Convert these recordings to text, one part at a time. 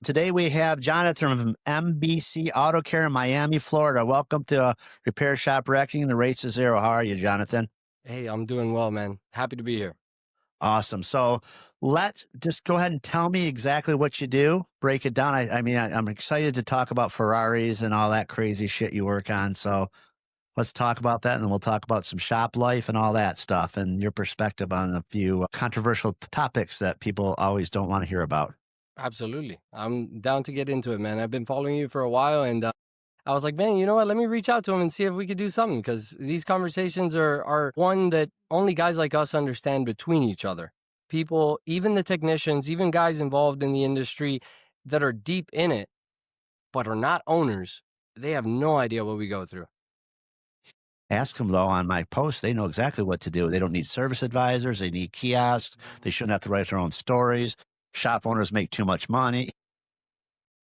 Today we have Jonathan from MBC Auto Care in Miami, Florida. Welcome to Repair Shop Wrecking. The race is zero. How are you, Jonathan? Hey, I'm doing well, man. Happy to be here. Awesome. So let's just go ahead and tell me exactly what you do. Break it down. I'm excited to talk about Ferraris and all that crazy shit you work on. So let's talk about that, and then we'll talk about some shop life and all that stuff and your perspective on a few controversial topics that people always don't want to hear about. Absolutely. I'm down to get into it, man. I've been following you for a while, and I was like, man, you know what? Let me reach out to him and see if we could do something, because these conversations are one that only guys like us understand between each other. People, even the technicians, even guys involved in the industry that are deep in it, but are not owners, they have no idea what we go through. Ask them, though, on my post. They know exactly what to do. They don't need service advisors. They need kiosks. They shouldn't have to write their own stories. Shop owners make too much money.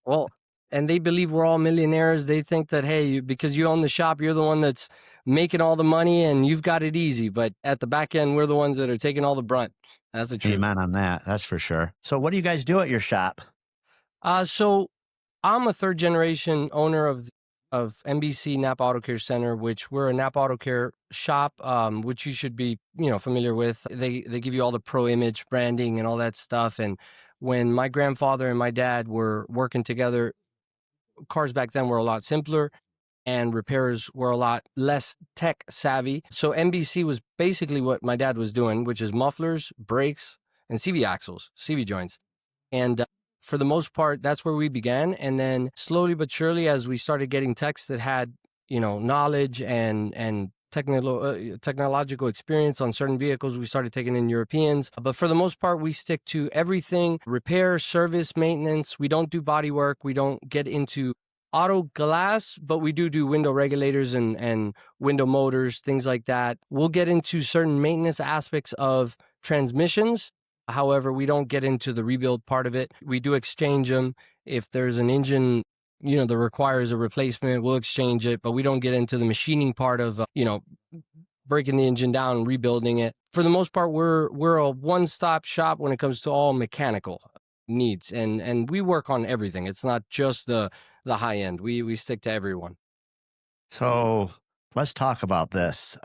Well, and they believe we're all millionaires. They think that, hey, because you own the shop, you're the one that's making all the money and you've got it easy. But at the back end, we're the ones that are taking all the brunt. That's the truth. Amen on that. That's for sure. So what do you guys do at your shop? So I'm a third generation owner of MBC Napa Auto Care Center, which we're a Napa Auto Care shop, which you should be, familiar with. They give you all the pro image branding and all that stuff. And when my grandfather and my dad were working together, cars back then were a lot simpler and repairs were a lot less tech savvy. So MBC was basically what my dad was doing, which is mufflers, brakes, and CV axles, CV joints. And for the most part, that's where we began. And then slowly but surely, as we started getting techs that had, knowledge and technological experience on certain vehicles, we started taking in Europeans. But for the most part, we stick to everything: repair, service, maintenance. We don't do body work. We don't get into auto glass, but we do window regulators and window motors, things like that. We'll get into certain maintenance aspects of transmissions. However, we don't get into the rebuild part of it. We do exchange them. If there's an engine, that requires a replacement, we'll exchange it, but we don't get into the machining part of, breaking the engine down and rebuilding it. For the most part, we're a one-stop shop when it comes to all mechanical needs, and we work on everything. It's not just the high end. We stick to everyone. So let's talk about this.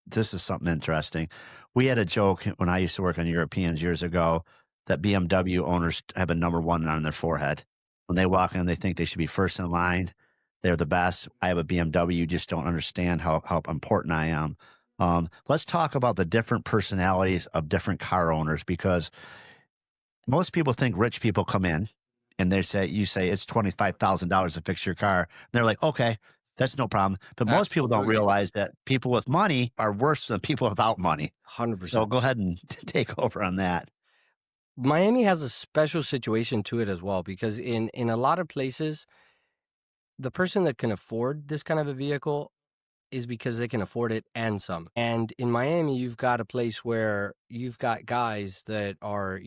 This is something interesting. We had a joke when I used to work on Europeans years ago that BMW owners have a number one on their forehead. When they walk in, they think they should be first in line. They're the best. I have a BMW. You just don't understand how important I am. Let's talk about the different personalities of different car owners, because most people think rich people come in and you say it's $25,000 to fix your car. And they're like, okay, that's no problem. But most people don't realize that people with money are worse than people without money. 100%. So go ahead and take over on that. Miami has a special situation to it as well, because in a lot of places, the person that can afford this kind of a vehicle is because they can afford it and some. And in Miami, you've got a place where you've got guys that are,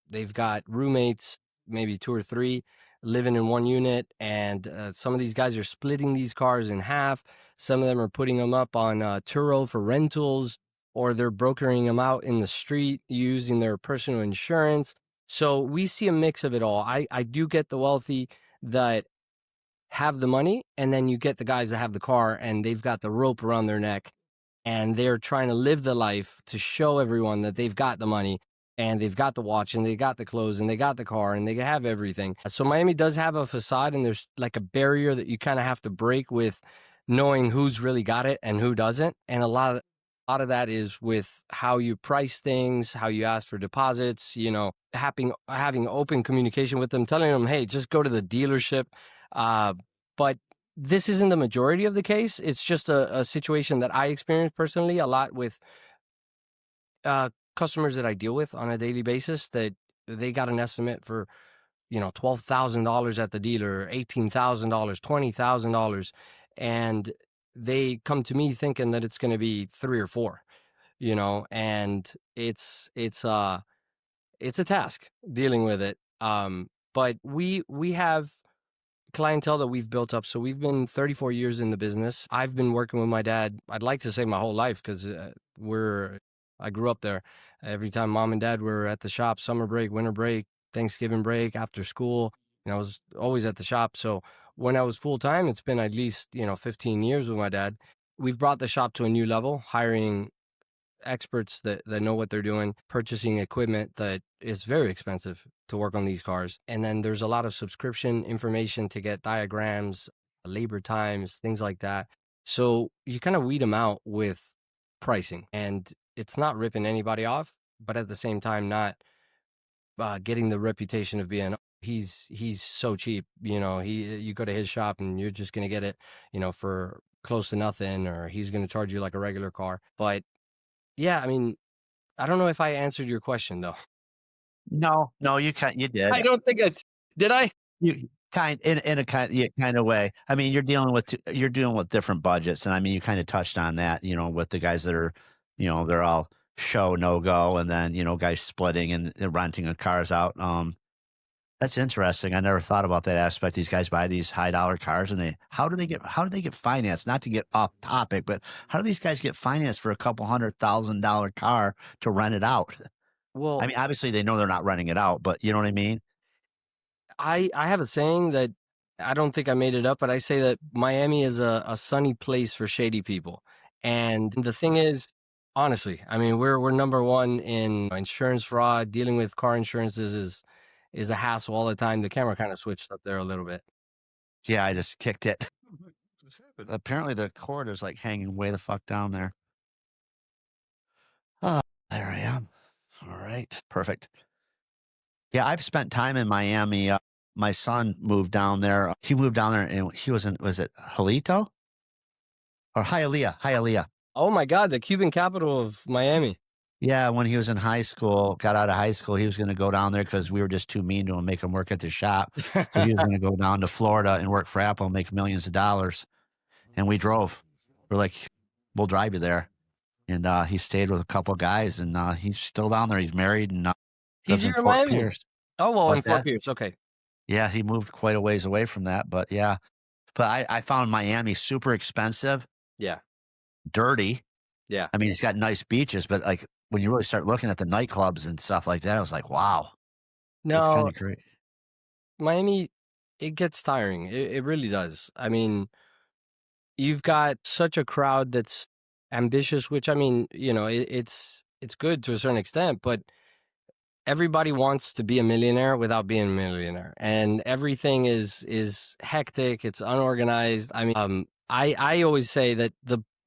they've got roommates, maybe two or three, living in one unit. And some of these guys are splitting these cars in half. Some of them are putting them up on Turo for rentals, or they're brokering them out in the street using their personal insurance. So we see a mix of it all. I do get the wealthy that have the money, and then you get the guys that have the car and they've got the rope around their neck and they're trying to live the life to show everyone that they've got the money and they've got the watch and they got the clothes and they got the car and they have everything. So Miami does have a facade, and there's like a barrier that you kind of have to break with knowing who's really got it and who doesn't. And a lot of that is with how you price things, how you ask for deposits, having open communication with them, telling them, hey, just go to the dealership. But this isn't the majority of the case. It's just a situation that I experience personally a lot with customers that I deal with on a daily basis, that they got an estimate for, $12,000 at the dealer, $18,000, $20,000. And they come to me thinking that it's going to be 3 or 4, and it's a task dealing with it. But we have clientele that we've built up. So we've been 34 years in the business. I've been working with my dad, I'd like to say my whole life, because I grew up there. Every time mom and dad were at the shop, summer break, winter break, Thanksgiving break, after school, and I was always at the shop. So when I was full time, it's been at least, 15 years with my dad. We've brought the shop to a new level, hiring experts that know what they're doing, purchasing equipment that is very expensive to work on these cars. And then there's a lot of subscription information to get diagrams, labor times, things like that. So you kind of weed them out with pricing, and it's not ripping anybody off, but at the same time, not getting the reputation of being, he's so cheap. You go to his shop and you're just going to get it, for close to nothing, or he's going to charge you like a regular car. But yeah, I mean, I don't know if I answered your question though. No, you did. I don't think did. I? You in a kind of way. I mean, you're dealing with different budgets, and I mean, you kind of touched on that. With the guys that are, they're all show no go, and then guys splitting and renting the cars out. That's interesting. I never thought about that aspect. These guys buy these high dollar cars, and how do they get financed? Not to get off topic, but how do these guys get financed for a couple $100,000 car to rent it out? Well, I mean, obviously they know they're not renting it out, but you know what I mean? I have a saying that I don't think I made it up, but I say that Miami is a sunny place for shady people. And the thing is, honestly, I mean, we're number one in insurance fraud. Dealing with car insurances is a hassle all the time. The camera kind of switched up there a little bit. Yeah, I just kicked it. Apparently the cord is like hanging way the fuck down there. Oh, there I am. All right, perfect. Yeah, I've spent time in Miami. My son moved down there. He moved down there, and he was it Halito or Hialeah? Hialeah. Oh my God, the Cuban capital of Miami. Yeah, when he was in high school, got out of high school, he was going to go down there because we were just too mean to him, make him work at the shop. So he was going to go down to Florida and work for Apple and make millions of dollars. And we drove. We're like, we'll drive you there. And he stayed with a couple of guys, and he's still down there. He's married and He's lives in here in Fort Miami. Pierce. Oh, well, in What's Fort that? Pierce. Okay. Yeah, he moved quite a ways away from that, but yeah. But I found Miami super expensive, Yeah. dirty. Yeah. I mean, it's got nice beaches, but like when you really start looking at the nightclubs and stuff like that, I was like, wow, it's kind No, of great. Miami, it gets tiring. It really does. I mean, you've got such a crowd that's ambitious, which I mean, it's good to a certain extent, but everybody wants to be a millionaire without being a millionaire, and everything is hectic. It's unorganized. I mean, I always say that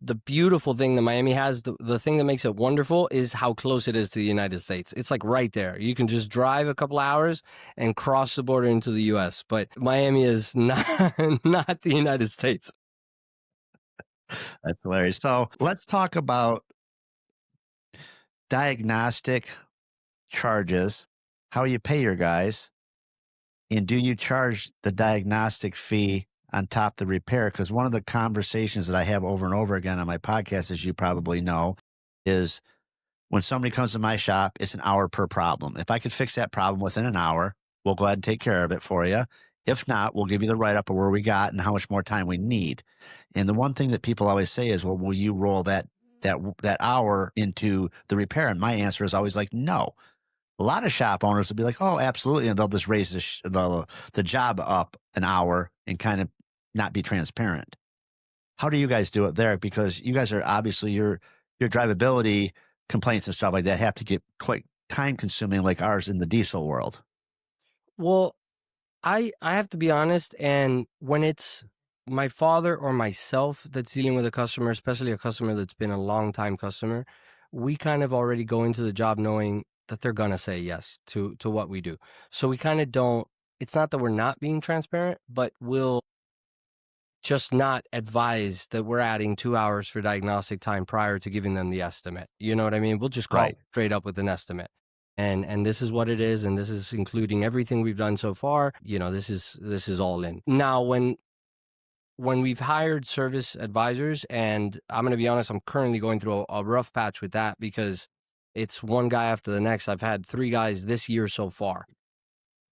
the beautiful thing that Miami has, the thing that makes it wonderful, is how close it is to the United States. It's like right there. You can just drive a couple hours and cross the border into the U.S. But Miami is not not the United States. That's hilarious. So let's talk about diagnostic charges, how you pay your guys, and do you charge the diagnostic fee on top of the repair? Because one of the conversations that I have over and over again on my podcast, as you probably know, is when somebody comes to my shop, it's an hour per problem. If I could fix that problem within an hour, we'll go ahead and take care of it for you. If not, we'll give you the write-up of where we got and how much more time we need. And the one thing that people always say is, well, will you roll that hour into the repair? And my answer is always like, no. A lot of shop owners will be like, oh, absolutely. And they'll just raise the job up an hour and kind of not be transparent. How do you guys do it there? Because you guys are obviously your drivability complaints and stuff like that have to get quite time consuming like ours in the diesel world. Well, I have to be honest, and when it's my father or myself that's dealing with a customer, especially a customer that's been a long time customer, we kind of already go into the job knowing that they're gonna say yes to what we do. So we kind of don't. It's not that we're not being transparent, but we'll just not advise that we're adding 2 hours for diagnostic time prior to giving them the estimate. You know what I mean? We'll just call Right. straight up with an estimate. And this is what it is, and this is including everything we've done so far. This is all in. Now, when we've hired service advisors, and I'm going to be honest, I'm currently going through a rough patch with that because it's one guy after the next. I've had 3 guys this year so far.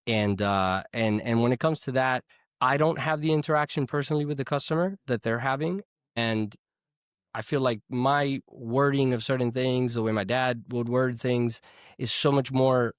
And when it comes to that, I don't have the interaction personally with the customer that they're having. And I feel like my wording of certain things, the way my dad would word things, is so much more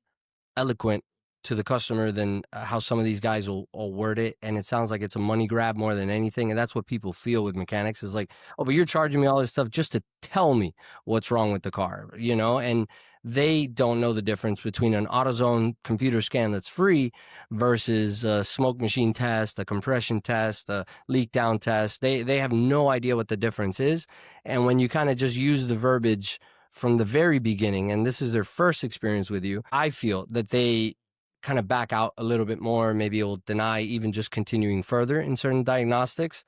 eloquent to the customer than how some of these guys will word it. And it sounds like it's a money grab more than anything. And that's what people feel with mechanics is like, oh, but you're charging me all this stuff just to tell me what's wrong with the car, you know? And they don't know the difference between an AutoZone computer scan that's free versus a smoke machine test, a compression test, a leak down test. They have no idea what the difference is. And when you kind of just use the verbiage from the very beginning, and this is their first experience with you, I feel that they kind of back out a little bit more. Maybe it will deny even just continuing further in certain diagnostics.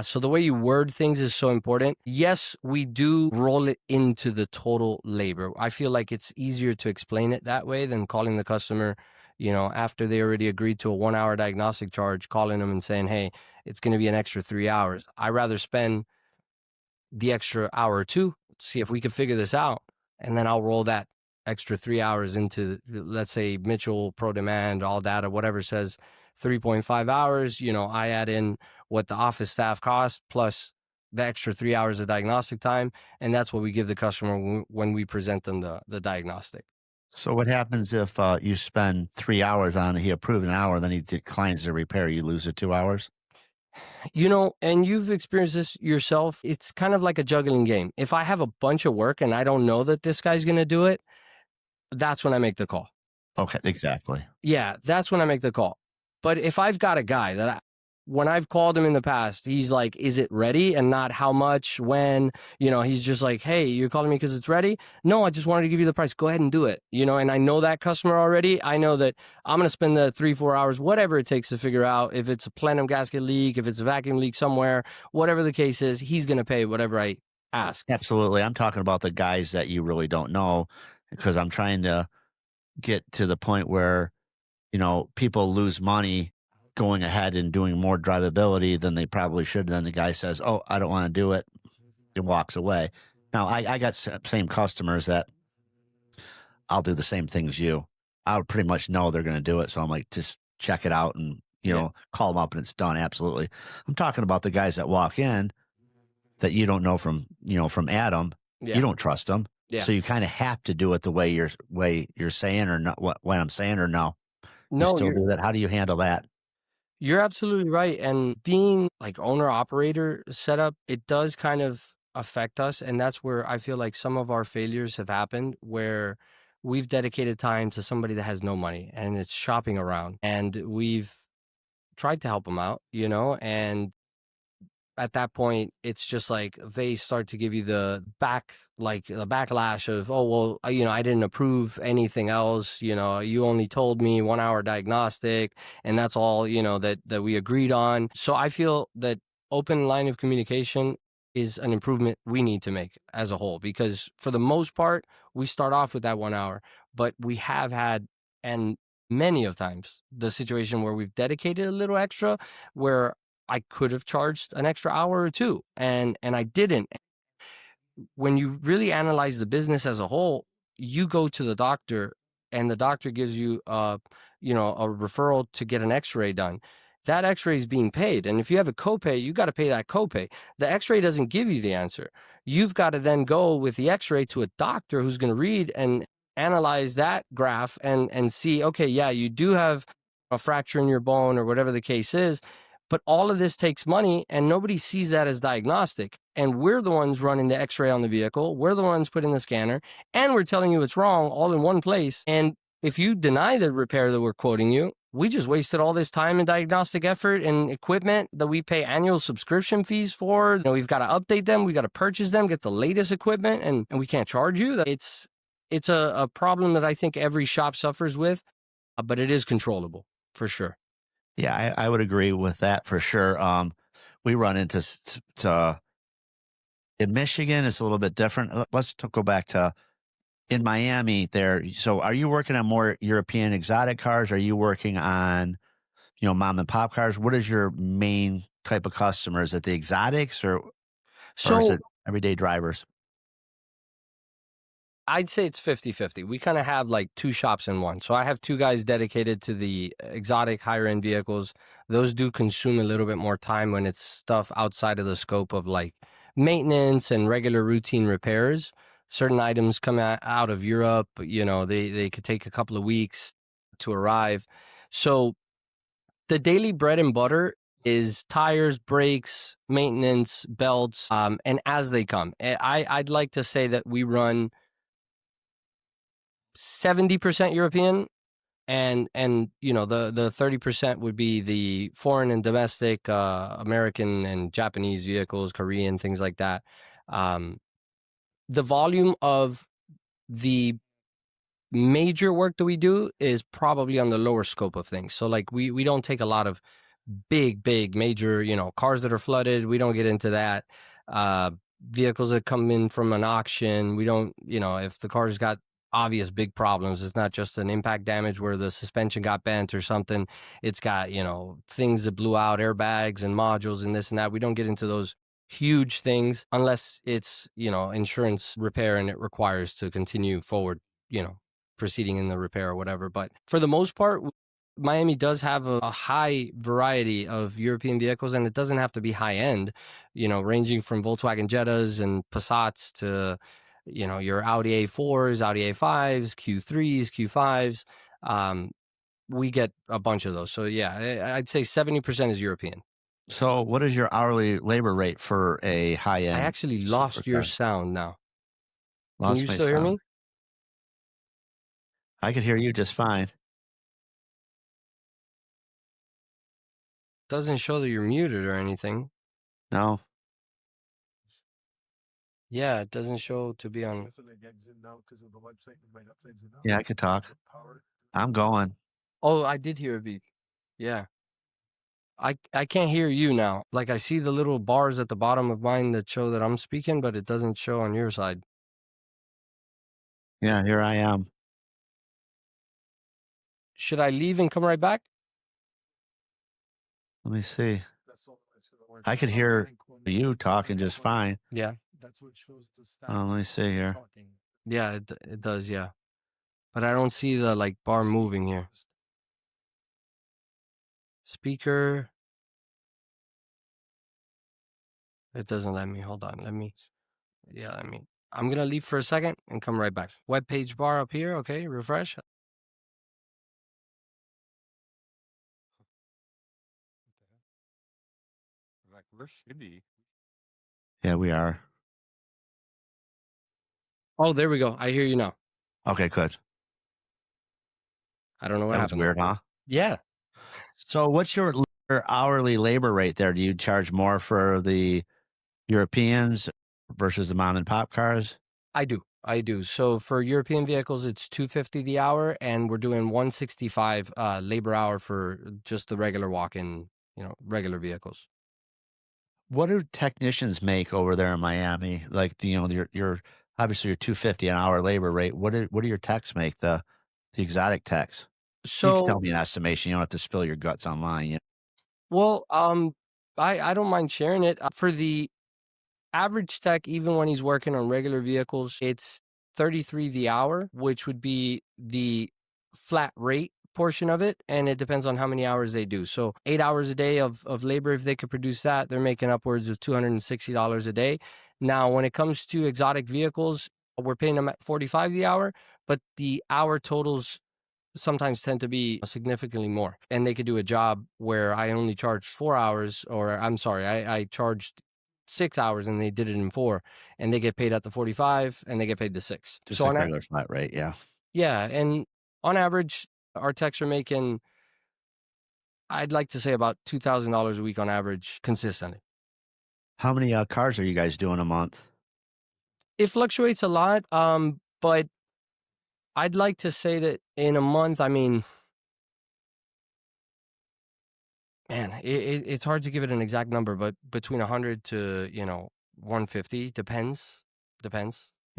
So the way you word things is so important. Yes, we do roll it into the total labor. I feel like it's easier to explain it that way than calling the customer, you know, after they already agreed to a 1 hour diagnostic charge, calling them and saying, hey, it's going to be an extra 3 hours. I'd rather spend the extra hour or two, see if we can figure this out. And then I'll roll that extra 3 hours into, let's say, Mitchell Pro Demand, all data, whatever says 3.5 hours. You know, I add in what the office staff costs plus the extra 3 hours of diagnostic time. And that's what we give the customer when we present them the diagnostic. So what happens if you spend 3 hours on it, he approved an hour, then he declines the repair, you lose the 2 hours? You know, and you've experienced this yourself. It's kind of like a juggling game. If I have a bunch of work and I don't know that this guy's going to do it, that's when I make the call. Okay, exactly. Yeah, that's when I make the call. But if I've got a guy that when I've called him in the past, he's like, is it ready? And not how much, when, you know, he's just like, hey, you're calling me because it's ready? No, I just wanted to give you the price. Go ahead and do it. You know, and I know that customer already. I know that I'm going to spend the 3-4 hours, whatever it takes to figure out if it's a plenum gasket leak, if it's a vacuum leak somewhere, whatever the case is, he's going to pay whatever I ask. Absolutely. I'm talking about the guys that you really don't know because I'm trying to get to the point where, you know, people lose money going ahead and doing more drivability than they probably should. And then the guy says, oh, I don't want to do it. It walks away. Now, I got same customers that I'll do the same thing as you. I pretty much know they're going to do it. So I'm like, just check it out and, you know, call them up and it's done. Absolutely. I'm talking about the guys that walk in that you don't know from, you know, from Adam. Yeah. You don't trust them. Yeah. So you kind of have to do it the way you're saying or not what I'm saying or no. No, You still do that. How do you handle that? You're absolutely right. And being like owner operator setup, it does kind of affect us. And that's where I feel like some of our failures have happened where we've dedicated time to somebody that has no money and it's shopping around and we've tried to help them out, you know, and at that point, it's just like they start to give you the backlash of, oh, well, you know, I didn't approve anything else. You know, you only told me 1 hour diagnostic and that's all, you know, that we agreed on. So I feel that open line of communication is an improvement we need to make as a whole, because for the most part, we start off with that 1 hour, but we have had, and many of times, the situation where we've dedicated a little extra where I could have charged an extra hour or two and I didn't. When you really analyze the business as a whole, you go to the doctor and the doctor gives you you know, a referral to get an x-ray done. That x-ray is being paid. And if you have a copay, you got to pay that copay. The x-ray doesn't give you the answer. You've got to then go with the x-ray to a doctor who's going to read and analyze that graph and see, okay, yeah, you do have a fracture in your bone or whatever the case is. But all of this takes money and nobody sees that as diagnostic. And we're the ones running the x-ray on the vehicle. We're the ones putting the scanner and we're telling you it's wrong all in one place. And if you deny the repair that we're quoting you, we just wasted all this time and diagnostic effort and equipment that we pay annual subscription fees for. You know, we've got to update them. We got to purchase them, get the latest equipment, and we can't charge you. It's a problem that I think every shop suffers with, but it is controllable for sure. Yeah, I would agree with that for sure. We run into in Michigan, it's a little bit different. Let's go back to in Miami there. So are you working on more European exotic cars? Are you working on, you know, mom and pop cars? What is your main type of customer? Is it the exotics or is it everyday drivers? I'd say it's 50-50. We kind of have like two shops in one. So I have two guys dedicated to the exotic higher end vehicles. Those do consume a little bit more time when it's stuff outside of the scope of like maintenance and regular routine repairs. Certain items come out of Europe, you know, they could take a couple of weeks to arrive. So the daily bread and butter is tires, brakes, maintenance, belts, and as they come. I'd like to say that we run 70% European, and the 30% would be the foreign and domestic, American and Japanese vehicles, Korean, things like that. The volume of the major work that we do is probably on the lower scope of things. So like we don't take a lot of big major, cars that are flooded. We don't get into that. Vehicles that come in from an auction, we don't, if the car's got obvious big problems, it's not just an impact damage where the suspension got bent or something. It's got, things that blew out, airbags and modules and this and that. We don't get into those huge things unless it's, insurance repair and it requires to continue forward, proceeding in the repair or whatever. But for the most part, Miami does have a high variety of European vehicles, and it doesn't have to be high end, ranging from Volkswagen Jettas and Passats to, your Audi A4s, Audi A5s, Q3s, Q5s. We get a bunch of those. So yeah, I'd say 70% is European. So what is your hourly labor rate for a high end? I actually lost your sound now. Can you still hear me? I can hear you just fine. Doesn't show that you're muted or anything. No. Yeah, it doesn't show to be on. Yeah, I could talk. I'm going. Oh, I did hear a beep. Yeah. I can't hear you now. Like I see the little bars at the bottom of mine that show that I'm speaking, but it doesn't show on your side. Yeah, here I am. Should I leave and come right back? Let me see. I could hear you talking just fine. Yeah. Let me see here. Yeah, it does, yeah. But I don't see the bar moving here. Speaker. It doesn't let me. Hold on. I'm going to leave for a second and come right back. Web page bar up here. Okay, refresh. Yeah, we are. Oh, there we go. I hear you now. Okay, good. I don't know what That was happened. weird, huh? Yeah. So what's your hourly labor rate there? Do you charge more for the Europeans versus the mom and pop cars? I do. So for European vehicles, it's $250 the hour, and we're doing $165 labor hour for just the regular walk-in, regular vehicles. What do technicians make over there in Miami? Like your obviously your $250 an hour labor rate. What do your techs make? The exotic techs? You can tell So, me an estimation. You don't have to spill your guts online. well, I don't mind sharing it. For the average tech, even when he's working on regular vehicles, it's $33 the hour, which would be the flat rate portion of it, and it depends on how many hours they do. So 8 hours a day of labor, if they could produce that, they're making upwards of $260 a day. Now, when it comes to exotic vehicles, we're paying them at 45 the hour, but the hour totals sometimes tend to be significantly more. And they could do a job where I only charged 4 hours, or I'm sorry, I charged 6 hours and they did it in 4, and they get paid at the 45 and they get paid the 6. Just So like regular flat rate, yeah. yeah, and on average, our techs are making, I'd like to say, about $2,000 a week on average consistently. How many cars are you guys doing a month? It fluctuates a lot, but I'd like to say that in a month, I mean, man, it's hard to give it an exact number, but between 100 to 150 depends. You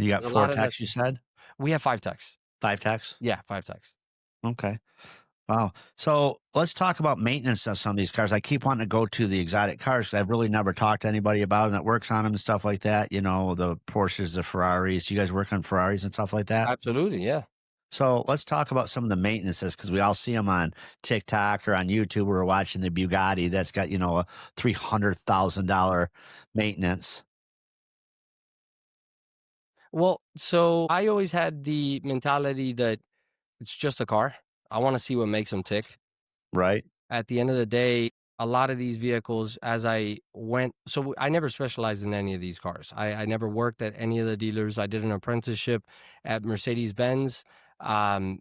got There's a 4 lot of techs, you said? We have 5 techs. 5 techs? Yeah, 5 techs. Okay. Wow. So let's talk about maintenance on some of these cars. I keep wanting to go to the exotic cars because I've really never talked to anybody about them that works on them and stuff like that. The Porsches, the Ferraris. Do you guys work on Ferraris and stuff like that? Absolutely, yeah. So let's talk about some of the maintenances because we all see them on TikTok or on YouTube. We're watching the Bugatti that's got, a $300,000 maintenance. Well, so I always had the mentality that it's just a car. I want to see what makes them tick. Right. At the end of the day, a lot of these vehicles, as I went, so I never specialized in any of these cars. I never worked at any of the dealers. I did an apprenticeship at Mercedes-Benz. And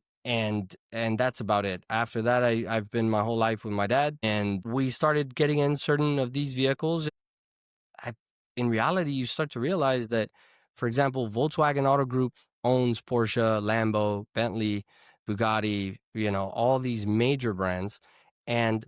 that's about it. After that, I've been my whole life with my dad, and we started getting in certain of these vehicles. I, in reality, you start to realize that, for example, Volkswagen Auto Group owns Porsche, Lambo, Bentley, Bugatti, all these major brands. And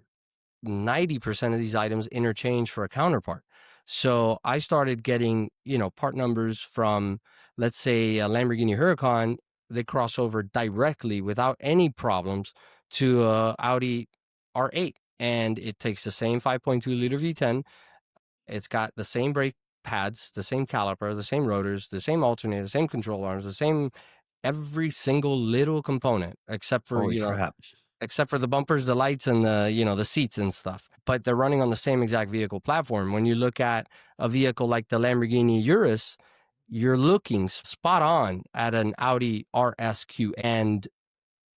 90% of these items interchange for a counterpart. So I started getting, part numbers from, let's say, a Lamborghini Huracan. They cross over directly without any problems to a Audi R8. And it takes the same 5.2 liter V10. It's got the same brake pads, the same caliper, the same rotors, the same alternator, the same control arms, the same every single little component, except for, Holy crap. except for the bumpers, the lights, and the seats and stuff. But they're running on the same exact vehicle platform. When you look at a vehicle like the Lamborghini Urus, you're looking spot on at an Audi RSQ, and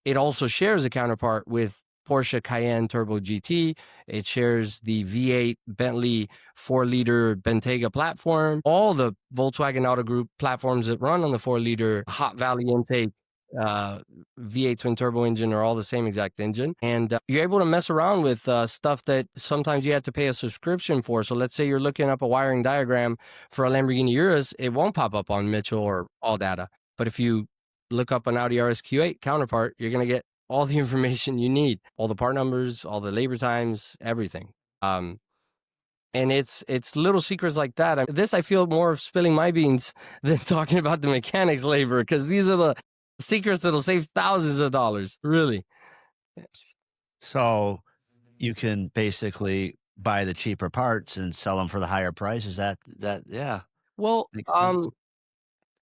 it also shares a counterpart with Porsche Cayenne Turbo GT. It shares the V8 Bentley 4-liter Bentayga platform. All the Volkswagen Auto Group platforms that run on the 4-liter Hot Valley intake V8 twin turbo engine are all the same exact engine. And you're able to mess around with stuff that sometimes you have to pay a subscription for. So let's say you're looking up a wiring diagram for a Lamborghini Urus, it won't pop up on Mitchell or ALLDATA. But if you look up an Audi RSQ8 counterpart, you're going to get all the information you need, all the part numbers, all the labor times, everything. And it's little secrets like that. This, I feel more of spilling my beans than talking about the mechanics labor, because these are the secrets that'll save thousands of dollars, really. So you can basically buy the cheaper parts and sell them for the higher price. Is that yeah. Well, Makes sense.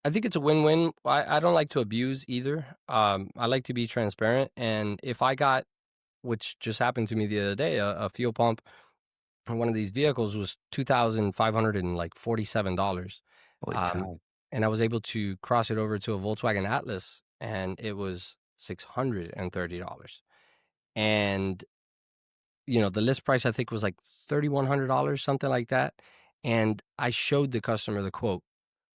I think it's a win-win. I don't like to abuse either. I like to be transparent. And if I got, which just happened to me the other day, a fuel pump for one of these vehicles was $2,547. Holy cow. And I was able to cross it over to a Volkswagen Atlas, and it was $630. And, the list price, I think, was like $3,100, something like that. And I showed the customer the quote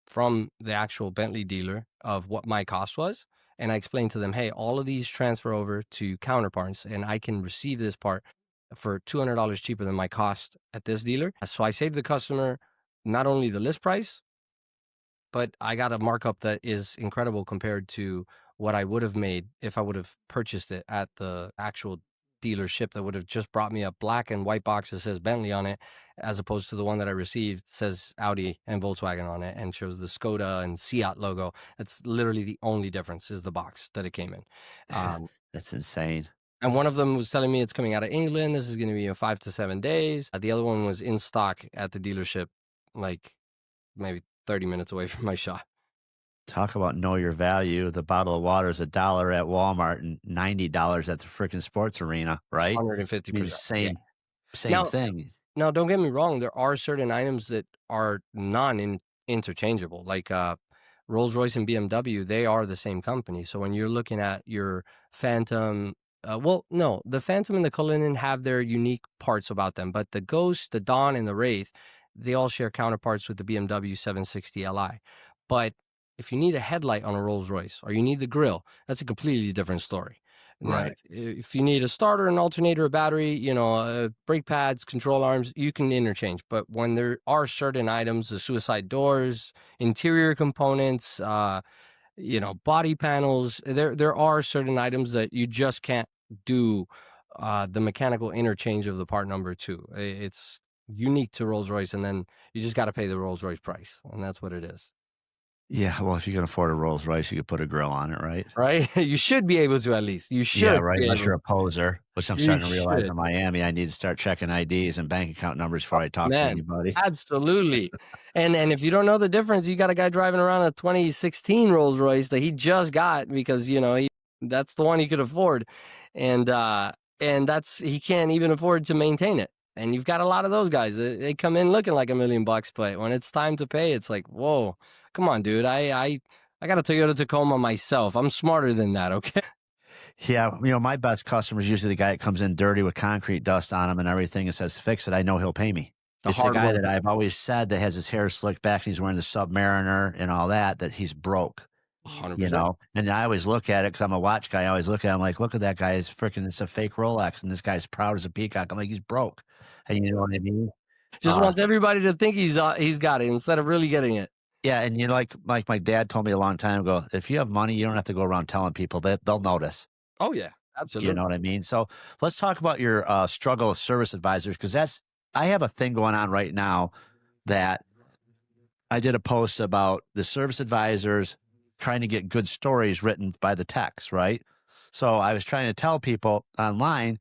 from the actual Bentley dealer of what my cost was. And I explained to them, hey, all of these transfer over to counterparts, and I can receive this part for $200 cheaper than my cost at this dealer. So I saved the customer not only the list price, but I got a markup that is incredible compared to what I would have made if I would have purchased it at the actual dealership that would have just brought me a black and white box that says Bentley on it, as opposed to the one that I received says Audi and Volkswagen on it and shows the Skoda and Seat logo. That's literally the only difference, is the box that it came in. That's insane. And one of them was telling me it's coming out of England. This is going to be in 5 to 7 days. The other one was in stock at the dealership, like maybe 30 minutes away from my shop. Talk about know your value. The bottle of water is $1 at Walmart and $90 at the freaking sports arena, right? 150%. I mean, same Now- thing. Now, don't get me wrong. There are certain items that are non-interchangeable, like Rolls-Royce and BMW. They are the same company. So when you're looking at your Phantom, the Phantom and the Cullinan have their unique parts about them, but the Ghost, the Dawn, and the Wraith, they all share counterparts with the BMW 760 Li. But if you need a headlight on a Rolls-Royce or you need the grille, that's a completely different story. Now, Right. if you need a starter, an alternator, a battery, brake pads, control arms, you can interchange. But when there are certain items, the suicide doors, interior components, body panels, there are certain items that you just can't do the mechanical interchange of the part number to. It's unique to Rolls-Royce, and then you just got to pay the Rolls-Royce price, and that's what it is. Yeah. Well, if you can afford a Rolls Royce, you could put a grill on it, right? Right? You should be able to, at least. You should. Yeah, right. be Unless able- you're a poser, which I'm You starting to realize should. in Miami, I need to start checking IDs and bank account numbers before I talk to Man, anybody. absolutely. And if you don't know the difference, you got a guy driving around a 2016 Rolls Royce that he just got because that's the one he could afford, and he can't even afford to maintain it. And you've got a lot of those guys. They come in looking like $1 million, but when it's time to pay, it's like, whoa, come on, dude. I got a Toyota Tacoma myself. I'm smarter than that, okay? Yeah, my best customer is usually the guy that comes in dirty with concrete dust on him and everything and says, "Fix it." I know he'll pay me. The It's the hard guy that worker. I've always said that has his hair slicked back and he's wearing the Submariner and all that, that he's broke, 100%. And I always look at it because I'm a watch guy. I always look at him like, look at that guy. It's a fake Rolex, and this guy's proud as a peacock. I'm like, he's broke. And you know what I mean? Just wants everybody to think he's got it instead of really getting it. Yeah, and like my dad told me a long time ago, if you have money, you don't have to go around telling people that they'll notice. Oh yeah, You know absolutely. what I mean? So let's talk about your struggle with service advisors because I have a thing going on right now that I did a post about the service advisors trying to get good stories written by the techs, right? So I was trying to tell people online,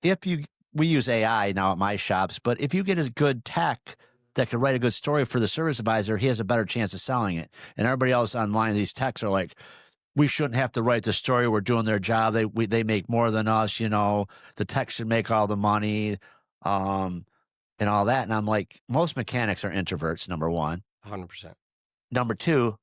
if you we use AI now at my shops, but if you get a good tech that can write a good story for the service advisor, he has a better chance of selling it. And everybody else online, these techs are like, we shouldn't have to write the story. We're doing their job. They make more than us. The tech should make all the money, and all that. And I'm like, most mechanics are introverts. Number one. 100%. Number two,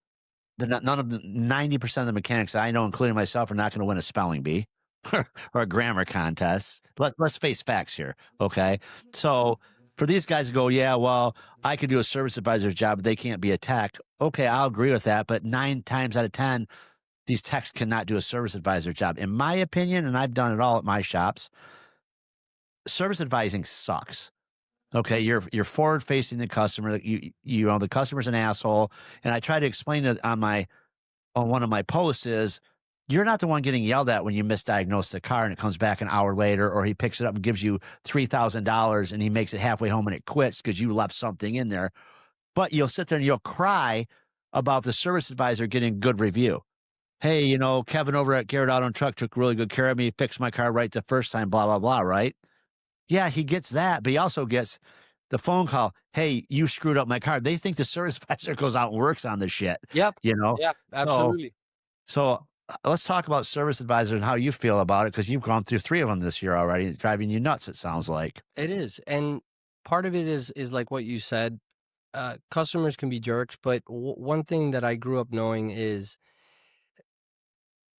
none of the 90% of the mechanics I know, including myself, are not going to win a spelling bee or a grammar contest. Let's face facts here, okay? So for these guys to go, yeah, well, I could do a service advisor's job, but they can't be a tech. Okay, I'll agree with that. But 9 times out of 10, these techs cannot do a service advisor job. In my opinion, and I've done it all at my shops, service advising sucks. Okay, you're forward facing the customer. The customer's an asshole, and I try to explain it on one of my posts is you're not the one getting yelled at when you misdiagnose the car and it comes back an hour later, or he picks it up and gives you $3,000 and he makes it halfway home and it quits because you left something in there. But you'll sit there and you'll cry about the service advisor getting good review. Hey, Kevin over at Garrett Auto and Truck took really good care of me, fixed my car right the first time, blah, blah, blah, right? Yeah, he gets that, but he also gets the phone call. Hey, you screwed up my car. They think the service advisor goes out and works on the shit, Yep. you know? Yep. So, Absolutely. so let's talk about service advisors and how you feel about it because you've gone through 3 of them this year already. It's driving you nuts, it sounds like. It is, and part of it is like what you said. Customers can be jerks, but one thing that I grew up knowing is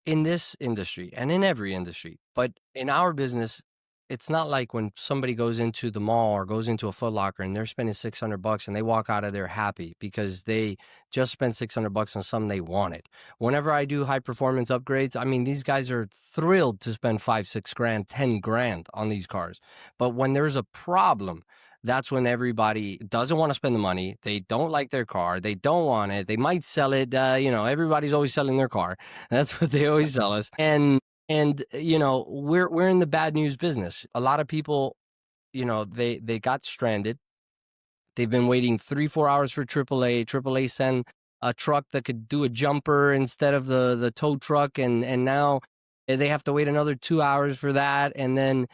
in this industry and in every industry, but in our business, it's not like when somebody goes into the mall or goes into a Foot Locker and they're spending $600 and they walk out of there happy because they just spent $600 on something they wanted. Whenever I do high performance upgrades, I mean, these guys are thrilled to spend 5, 6 grand, 10 grand on these cars. But when there's a problem, that's when everybody doesn't want to spend the money. They don't like their car. They don't want it. They might sell it. Everybody's always selling their car. That's what they always sell us. And we're in the bad news business. A lot of people, they got stranded. They've been waiting 3-4 hours for AAA. AAA send a truck that could do a jumper instead of the tow truck, and now they have to wait another 2 hours for that, and then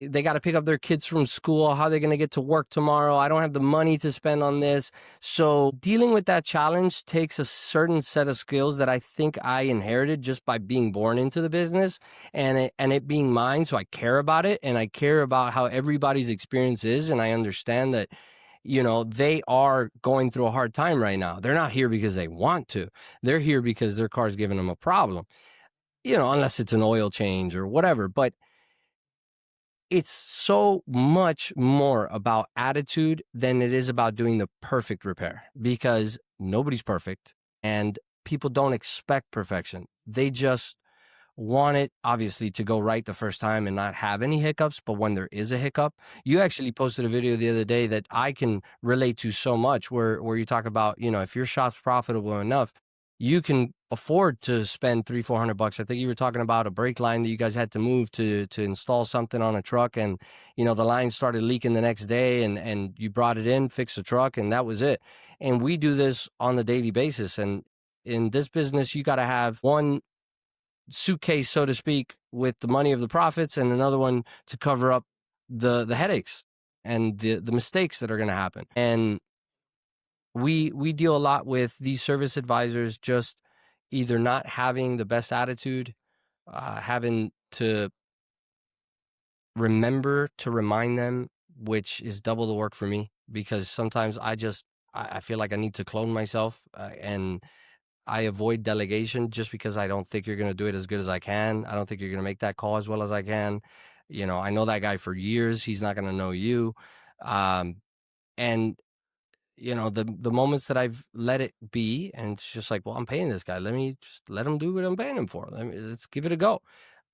they got to pick up their kids from school. How are they going to get to work tomorrow? I don't have the money to spend on this. So dealing with that challenge takes a certain set of skills that I think I inherited just by being born into the business and it being mine. So I care about it and I care about how everybody's experience is. And I understand that, they are going through a hard time right now. They're not here because they want to. They're here because their car's giving them a problem, unless it's an oil change or whatever. But it's so much more about attitude than it is about doing the perfect repair because nobody's perfect and people don't expect perfection. They just want it obviously to go right the first time and not have any hiccups. But when there is a hiccup, you actually posted a video the other day that I can relate to so much where you talk about, if your shop's profitable enough, you can afford to spend $300-400. I think you were talking about a brake line that you guys had to move to install something on a truck, and the line started leaking the next day, and you brought it in, fixed the truck, and that was it. And we do this on the daily basis. And in this business, you got to have one suitcase, so to speak, with the money of the profits, and another one to cover up the headaches and the mistakes that are going to happen. And we deal a lot with these service advisors just either not having the best attitude, having to remember to remind them, which is double the work for me because sometimes I feel like I need to clone myself, and I avoid delegation just because I don't think you're going to do it as good as I can. I don't think you're going to make that call as well as I can. I know that guy for years. He's not going to know you. And the moments that I've let it be, and it's just like, well, I'm paying this guy. Let me just let him do what I'm paying him for. Let's give it a go.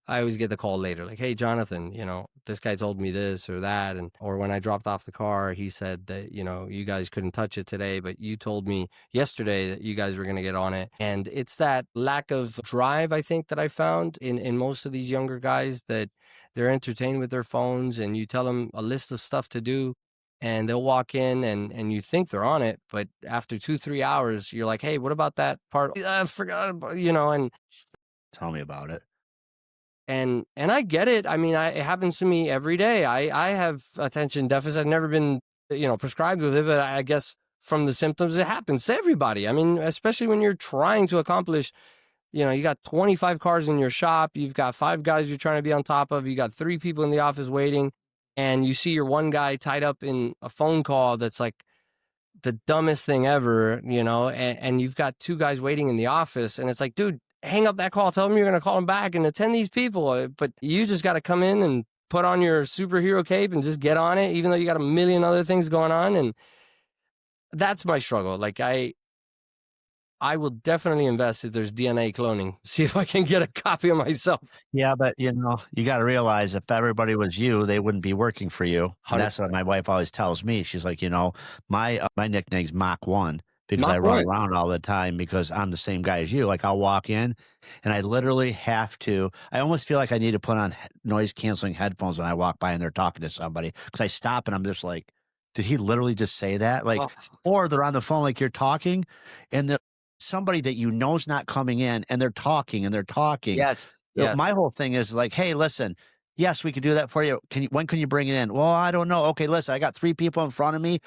I always get the call later, like, hey, Jonathan, this guy told me this or that. Or when I dropped off the car, he said that, you guys couldn't touch it today, but you told me yesterday that you guys were going to get on it. And it's that lack of drive, I think, that I found in most of these younger guys, that they're entertained with their phones, and you tell them a list of stuff to do, and they'll walk in and you think they're on it. But after 2-3 hours, you're like, hey, what about that part? I forgot about, and Tell me about it. And I get it. I mean, it happens to me every day. I have attention deficit. I've never been, prescribed with it, but I guess from the symptoms, it happens to everybody. I mean, especially when you're trying to accomplish, you got 25 cars in your shop. You've got 5 guys you're trying to be on top of. You got 3 people in the office waiting, and you see your one guy tied up in a phone call that's like the dumbest thing ever, and you've got 2 guys waiting in the office, and it's like, dude, hang up that call, tell them you're going to call them back and attend these people. But you just got to come in and put on your superhero cape and just get on it, even though you got a million other things going on. And that's my struggle. Like I will definitely invest if there's DNA cloning, see if I can get a copy of myself. Yeah, but you got to realize if everybody was you, they wouldn't be working for you. And that's what my wife always tells me. She's like, my nickname's Mach 1 because I run around all the time because I'm the same guy as you. Like I'll walk in and I literally have to, I almost feel like I need to put on noise canceling headphones when I walk by and they're talking to somebody, because I stop and I'm just like, did he literally just say that? Like, or they're on the phone like you're talking and somebody that is not coming in and they're talking and they're talking. Yes. My whole thing is like, hey, listen, yes, we could do that for you. When can you bring it in? Well, I don't know. Okay, listen, I got 3 people in front of me.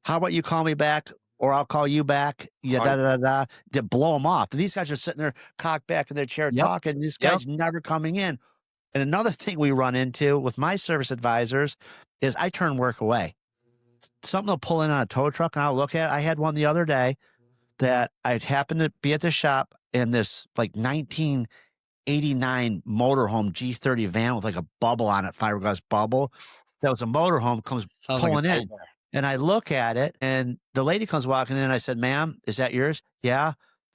How about you call me back or I'll call you back? Yeah, to blow them off. And these guys are sitting there cocked back in their chair talking. This guy's never coming in. And another thing we run into with my service advisors is I turn work away. Something will pull in on a tow truck and I'll look at it. I had one the other day that I happened to be at the shop in this like 1989 motorhome G30 van with like a bubble on it, fiberglass bubble. That was a motorhome, comes pulling in. And I look at it and the lady comes walking in and I said, ma'am, is that yours? Yeah.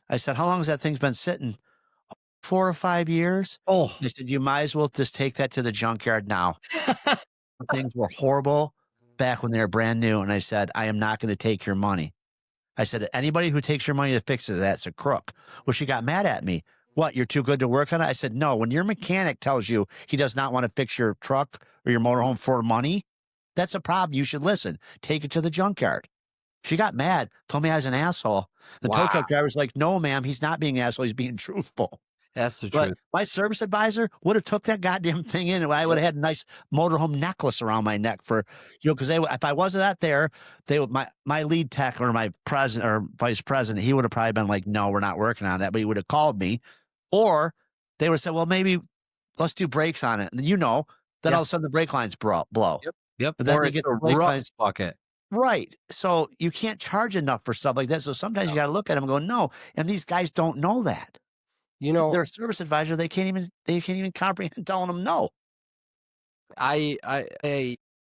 I said, how long has that thing's been sitting? 4 or 5 years. Oh, they said, you might as well just take that to the junkyard now. Things were horrible back when they were brand new. And I said, I am not going to take your money. I said, anybody who takes your money to fix it, that's a crook. Well, she got mad at me. What, you're too good to work on it? I said, no, when your mechanic tells you he does not want to fix your truck or your motorhome for money, that's a problem. You should listen. Take it to the junkyard. She got mad, told me I was an asshole. The tow truck driver's like, no, ma'am, he's not being an asshole. He's being truthful. That's the truth. My service advisor would have took that goddamn thing in, and I would have had a nice motorhome necklace around my neck for, because if I wasn't out there, they would, my lead tech or my president or vice president, he would have probably been like, no, we're not working on that, but he would have called me, or they would have said, well, maybe let's do brakes on it. And then all of a sudden the brake lines blow. Yep. But then or they it's get a the brake lines bucket. Right. So you can't charge enough for stuff like that. So sometimes you got to look at them and go, no. And these guys don't know that. They're a service advisor. They can't even comprehend telling them no.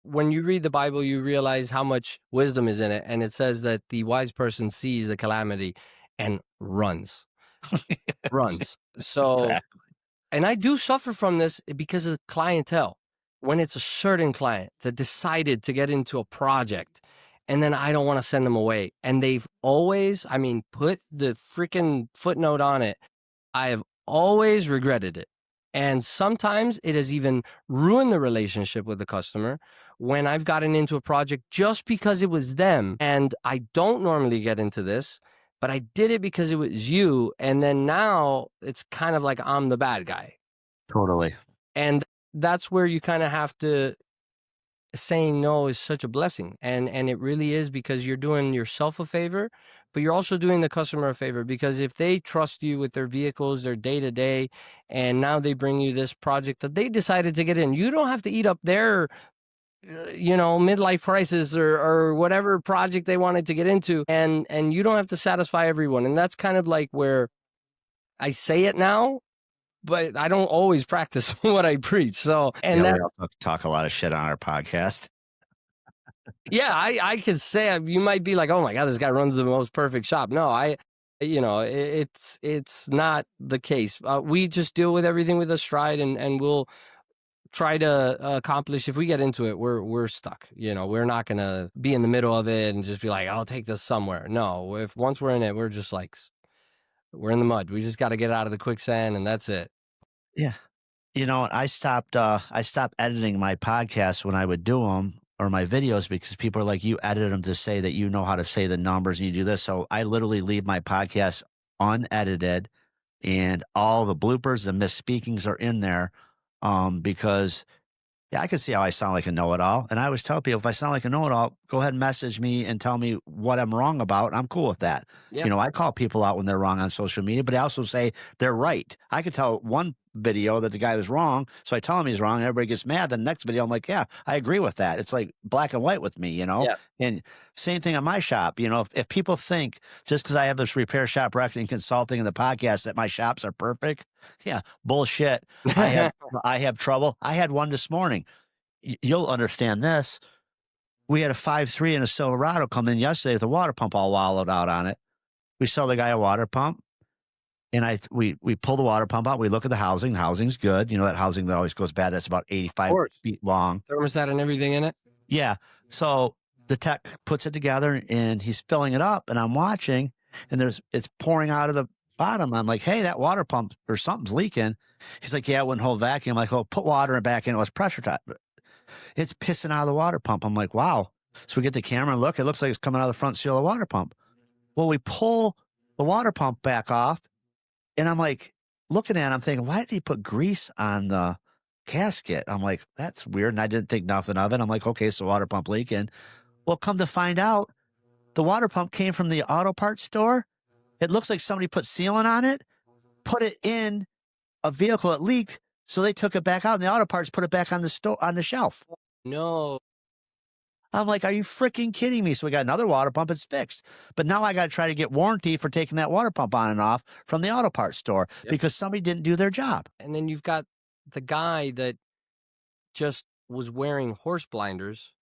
When you read the Bible, you realize how much wisdom is in it. And it says that the wise person sees the calamity and runs. So, Exactly. And I do suffer from this because of clientele. When it's a certain client that decided to get into a project and then I don't want to send them away. And they've always, put the freaking footnote on it. I have always regretted it. And sometimes it has even ruined the relationship with the customer when I've gotten into a project just because it was them. And I don't normally get into this, but I did it because it was you. And then now it's kind of like I'm the bad guy. Totally. And that's where you kind of have to, saying no is such a blessing. And it really is, because you're doing yourself a favor, but you're also doing the customer a favor, because if they trust you with their vehicles, their day to day, and now they bring you this project that they decided to get in, you don't have to eat up their midlife crisis or whatever project they wanted to get into, and you don't have to satisfy everyone. And that's kind of like where I say it now, but I don't always practice what I preach. So, and Yeah, we that's, also talk a lot of shit on our podcast. yeah, I could say, you might be like, oh my God, this guy runs the most perfect shop. No, it's not the case. We just deal with everything with a stride, and we'll try to accomplish. If we get into it, we're stuck. We're not gonna be in the middle of it and just be like, I'll take this somewhere. No, if once we're in it, we're just like, we're in the mud. We just got to get out of the quicksand, and that's it. Yeah. I stopped editing my podcasts when I would do them, or my videos, because people are like, you edit them to say that you know how to say the numbers and you do this. So I literally leave my podcast unedited, and all the bloopers and misspeakings are in there, because yeah, I can see how I sound like a know-it-all. And I always tell people, if I sound like a know-it-all, go ahead and message me and tell me what I'm wrong about. I'm cool with that. Yeah. I call people out when they're wrong on social media, but I also say they're right. I could tell one video that the guy was wrong, so I tell him he's wrong, and everybody gets mad. The next video, I'm like, yeah, I agree with that. It's like black and white with me, Yeah. And same thing on my shop. If people think just because I have this repair shop marketing consulting and the podcast that my shops are perfect, yeah, bullshit. I have trouble. I had one this morning. You'll understand this. We had a 5.3 and a Silverado come in yesterday with a water pump all wallowed out on it. We sell the guy a water pump, and we pull the water pump out. We look at the housing. The housing's good. That housing that always goes bad. That's about 85 feet long. Thermostat and everything in it. Yeah. So the tech puts it together, and he's filling it up, and I'm watching, and it's pouring out of the bottom. I'm like, hey, that water pump or something's leaking. He's like, yeah, it wouldn't hold vacuum. I'm like, oh, put water back in. It was pressure tight. It's pissing out of the water pump. I'm like, wow. So we get the camera and look. It looks like it's coming out of the front seal of the water pump. Well, we pull the water pump back off, and I'm like, looking at it, I'm thinking, why did he put grease on the gasket? I'm like, that's weird. And I didn't think nothing of it. I'm like, okay, so water pump leaking. Well, come to find out, the water pump came from the auto parts store. It looks like somebody put sealant on it, put it in a vehicle that leaked. So they took it back out, and the auto parts put it back on the shelf. No. I'm like, are you freaking kidding me? So we got another water pump. It's fixed. But now I got to try to get warranty for taking that water pump on and off from the auto parts store because somebody didn't do their job. And then you've got the guy that just was wearing horse blinders.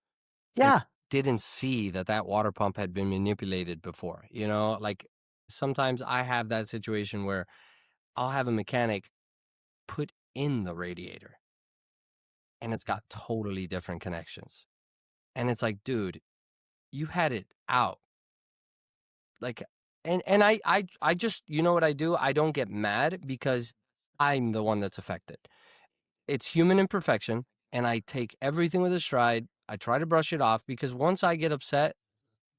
Yeah. Didn't see that water pump had been manipulated before. Like sometimes I have that situation where I'll have a mechanic put in the radiator, and it's got totally different connections. And it's like, dude, you had it out. Like, and I just, what I do? I don't get mad because I'm the one that's affected. It's human imperfection, and I take everything with a stride. I try to brush it off, because once I get upset,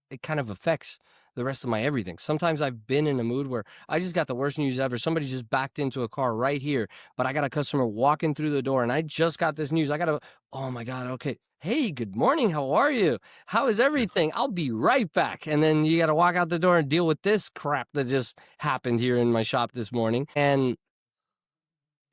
it kind of affects the rest of my everything. Sometimes I've been in a mood where I just got the worst news ever. Somebody just backed into a car right here, but I got a customer walking through the door, and I just got this news. Oh my God, okay. Hey, good morning. How are you? How is everything? I'll be right back. And then you got to walk out the door and deal with this crap that just happened here in my shop this morning. And,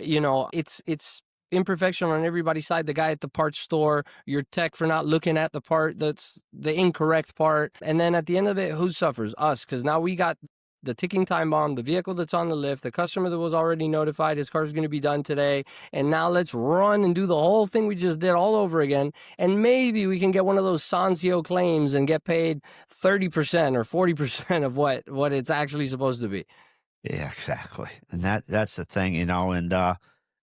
it's imperfection on everybody's side. The guy at the parts store, your tech for not looking at the part that's the incorrect part. And then at the end of it, who suffers? Us, because now we got the ticking time bomb, the vehicle that's on the lift, the customer that was already notified his car's going to be done today. And now let's run and do the whole thing we just did all over again. And maybe we can get one of those Sancio claims and get paid 30% or 40% of what it's actually supposed to be. Yeah, exactly. And that's the thing, and